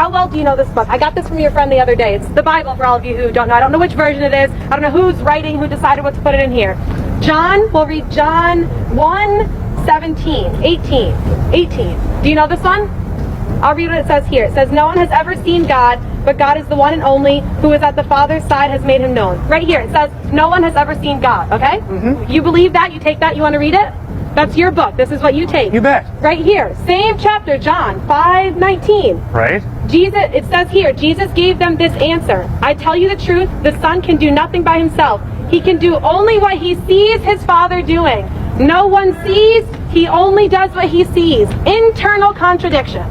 How well do you know this book? I got this from your friend the other day. It's the Bible for all of you who don't know. I don't know which version it is. I don't know who's writing, who decided what to put it in here. John, we'll read John 1:17, 18. Do you know this one? I'll read what it says here. It says, no one has ever seen God, but God is the one and only who is at the Father's side has made him known. Right here, it says, no one has ever seen God, okay? Mm-hmm. You believe that? You take that? You want to read it? That's your book. This is what you take. You bet. Right here, same chapter, John 5:19. Right? It says here, Jesus gave them this answer. I tell you the truth, the Son can do nothing by himself. He can do only what he sees his Father doing. No one sees, he only does what he sees. Internal contradiction.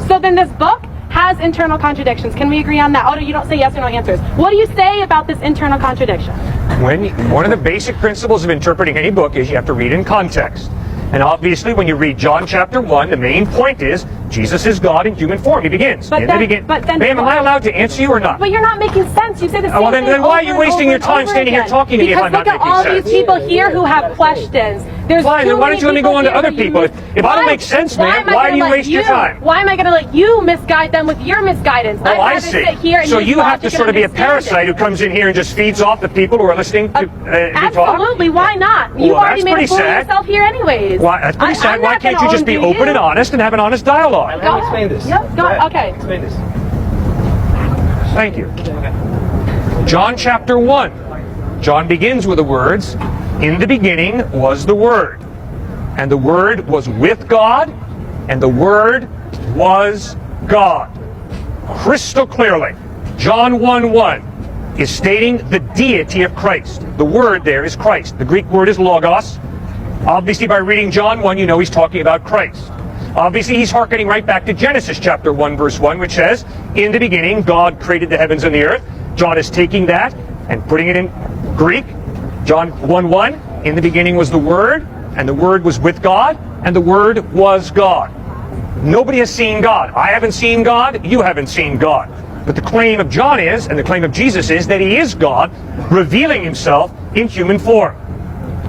So then this book has internal contradictions. Can we agree on that? Oh, no, you don't say yes or no answers. What do you say about this internal contradiction? One of the basic principles of interpreting any book is you have to read in context. And obviously, when you read John chapter 1, the main point is Jesus is God in human form. He begins. Ma'am, am I allowed to answer you or not? But you're not making sense. You say the same well, thing then why are you wasting your time standing here talking to me if I'm not making sense? Because look at all these people here who have questions. There's fine, then why don't you let me go on to other people? If I don't make sense, ma'am, why do you waste your time? Why am I going to let you misguide them with your misguidance? Oh, I see. So you have to sort of be a parasite who comes in here and just feeds off the people who are listening to talk? Absolutely, why not? You already made a fool of yourself here anyways. That's pretty sad. Why can't you just be open and honest and have an honest dialogue? Let me explain this. Yep, okay. Explain this. Thank you. John chapter 1. John begins with the words, in the beginning was the Word, and the Word was with God, and the Word was God. Crystal clearly, John 1:1 is stating the deity of Christ. The word there is Christ. The Greek word is logos. Obviously, by reading John 1, you know he's talking about Christ. Obviously, he's hearkening right back to Genesis chapter 1, verse 1, which says, in the beginning, God created the heavens and the earth. John is taking that and putting it in Greek. John 1:1, in the beginning was the Word, and the Word was with God, and the Word was God. Nobody has seen God. I haven't seen God. You haven't seen God. But the claim of John is, and the claim of Jesus is, that he is God, revealing himself in human form.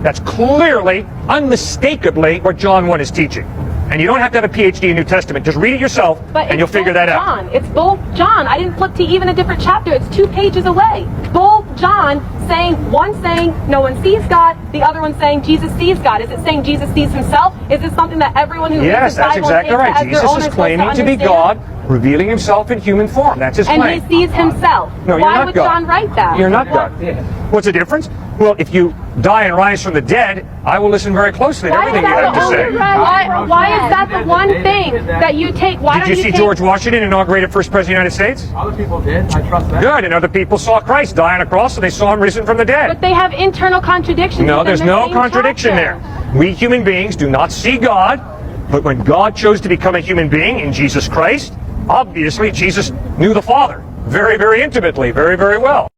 That's clearly, unmistakably, what John 1 is teaching. And you don't have to have a PhD in New Testament. Just read it yourself, and you'll figure that out. It's both John. I didn't flip to even a different chapter. It's 2 pages away. Both John saying, one saying no one sees God, the other one saying Jesus sees God. Is it saying Jesus sees himself? Is this something that everyone who reads the Bible that's exactly right. Jesus is claiming to be God, revealing himself in human form. That's his claim. And he sees himself. No, you're Why not would God. John write that? You're not God. What's the difference? Well, if you die and rise from the dead, I will listen very closely to everything you have to say. Why is that the one thing that you take? Did you see George Washington inaugurated first president of the United States? Other people did. I trust that. Good. And other people saw Christ die on a cross, and they saw him risen from the dead. But they have internal contradictions. No, there's no contradiction there. We human beings do not see God, but when God chose to become a human being in Jesus Christ, obviously Jesus knew the Father very, very intimately, very, very well.